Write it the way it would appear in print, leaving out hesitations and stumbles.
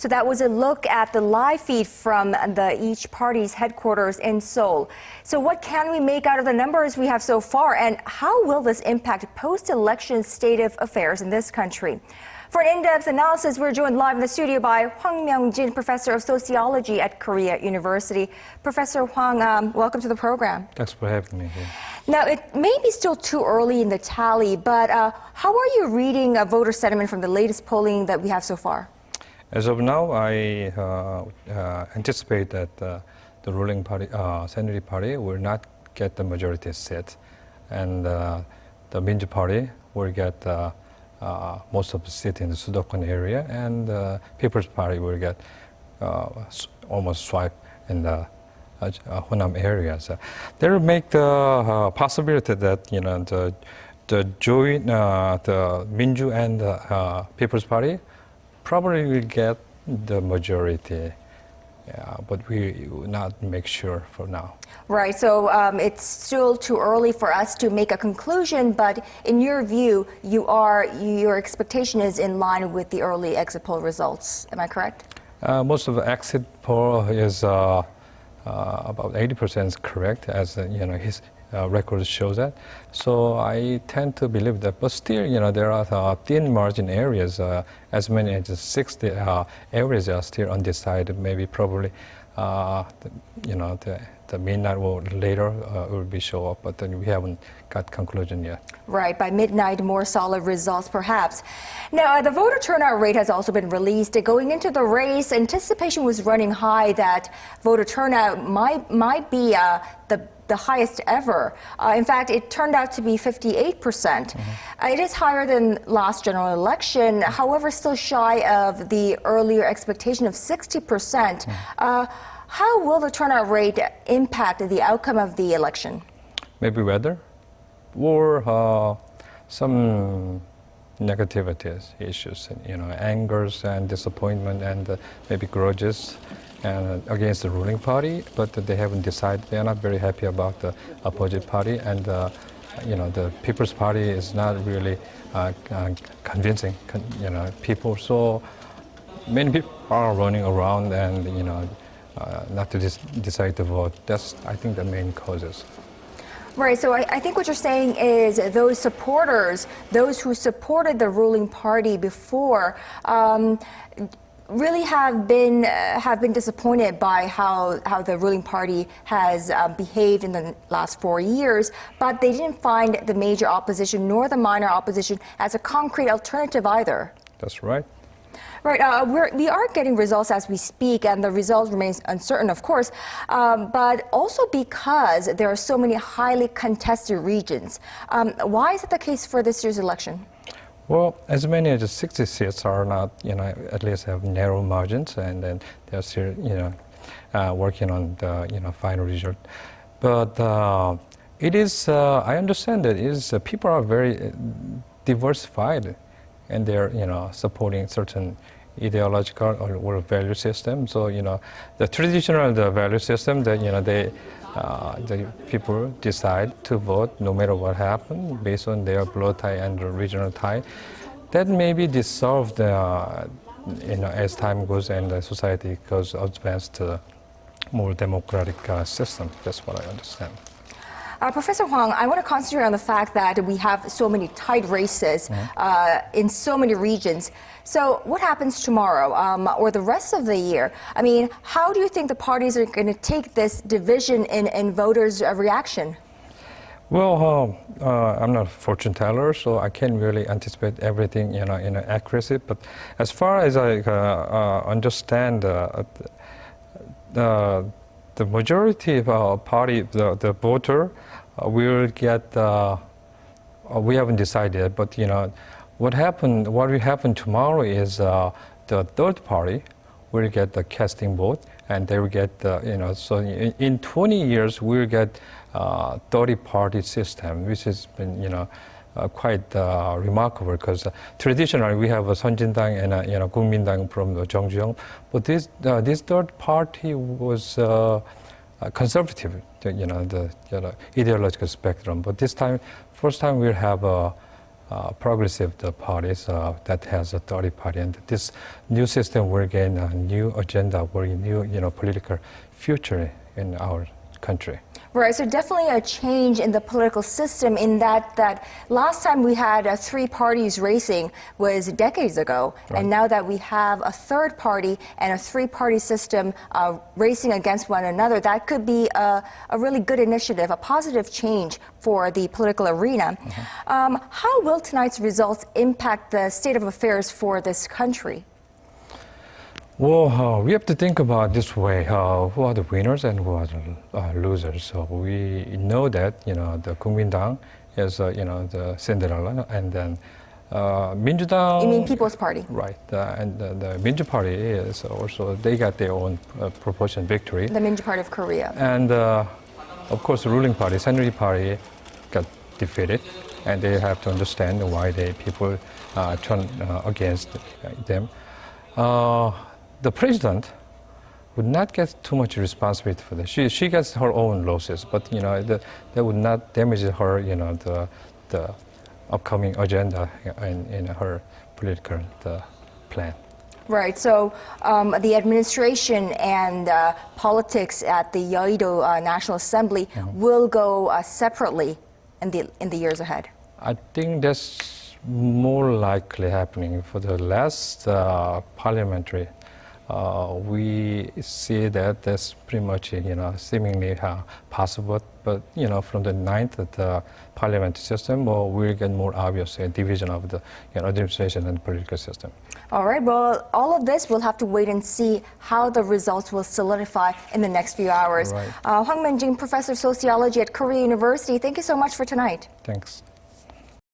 So that was a look at the live feed from each party's headquarters in Seoul. So what can we make out of the numbers we have so far, and how will this impact post-election state of affairs in this country? For an in-depth analysis, we're joined live in the studio by HWANG Myung-jin, Professor of Sociology at Korea University. Professor Hwang, welcome to the program. Thanks for having me here. Now, it may be still too early in the tally, but how are you reading voter sentiment from the latest polling that we have so far? As of now, I anticipate that the ruling party, Saenuri Party, will not get the majority seat, and the Myung-jin Party will get most of the seat in the Sudokon area, and the People's Party will get almost swipe in the Honam area. So they will make the possibility that the joint the Minju and the People's Party probably will get the majority, but we will not make sure for now. Right, so it's still too early for us to make a conclusion, but in your view, your expectation is in line with the early exit poll results. Am I correct? Most of the exit poll is about 80% is correct, as his record shows that. So I tend to believe that, but still, there are thin margin areas. As many as 60 areas are still undecided. Maybe probably, the midnight or later will be show up, but then we haven't got conclusion yet. Right, by midnight, more solid results perhaps. Now, the voter turnout rate has also been released. Going into the race, anticipation was running high that voter turnout might be the highest ever. In fact, it turned out to be 58%. It is higher than last general election, however, still shy of the earlier expectation of 60%. How will the turnout rate impact the outcome of the election? Maybe weather, or some negativities, issues, angers and disappointment, and maybe grudges and against the ruling party, but they haven't decided. They are not very happy about the opposite party, and the People's Party is not really convincing people. So many people are running around and not to decide to vote. That's, I think, the main causes. Right, so I think what you're saying is those supporters, those who supported the ruling party before, really have been disappointed by how the ruling party has behaved in the last 4 years, but they didn't find the major opposition nor the minor opposition as a concrete alternative either. That's right. Right, we are getting results as we speak, and the result remains uncertain, of course, but also because there are so many highly contested regions. Why is it the case for this year's election? Well, as many as 60 seats are not, at least have narrow margins, and then they're still, working on the, final result. But it is, I understand that people are very diversified, and they're, supporting certain ideological or value system. So, the traditional value system that, the people decide to vote no matter what happened based on their blood tie and the regional tie. That may be dissolved, as time goes and the society goes advanced to more democratic system. That's what I understand. Professor Hwang, I want to concentrate on the fact that we have so many tight races in so many regions. So what happens tomorrow or the rest of the year? I mean, how do you think the parties are going to take this division in voters' reaction? Well, I'm not a fortune teller, so I can't really anticipate everything, in accuracy. But as far as I understand, the majority of our party, the voter, will get. We haven't decided, but what will happen tomorrow is the third party will get the casting vote, and they will get So in 20 years we'll get 30-party system, which has been quite remarkable, because traditionally we have a Sonjindang and a Gukmindang from the Jeongju-young, but this third party was conservative, the ideological spectrum. But this time, first time we'll have progressive parties that has a 30 party, and this new system will gain a new agenda, will new political future in our country. Right, so definitely a change in the political system in that last time we had three parties racing was decades ago, right. And now that we have a third party and a three-party system racing against one another, that could be a really good initiative, a positive change for the political arena. Mm-hmm. How will tonight's results impact the state of affairs for this country? Well, we have to think about this way: who are the winners and who are the losers. So we know that the Kuomintang is the Cinderella, and then 민주당. You mean People's Party? Right, and the Minju Party is also they got their own proportion victory. The Minju Party of Korea. And of course, the ruling party, Saenuri Party, got defeated, and they have to understand why people turn against them. The president would not get too much responsibility for this. She gets her own losses, but that would not damage her, the upcoming agenda in her political plan. Right. So the administration and politics at the Yeouido National Assembly will go separately in the years ahead. I think that's more likely happening. For the last parliamentary, we see that that's pretty much seemingly possible. But from the ninth the parliamentary system, we'll get more obvious division of the administration and political system. All right. Well, all of this we'll have to wait and see how the results will solidify in the next few hours. Right. HWANG Myung-jin, Professor of Sociology at Korea University. Thank you so much for tonight. Thanks.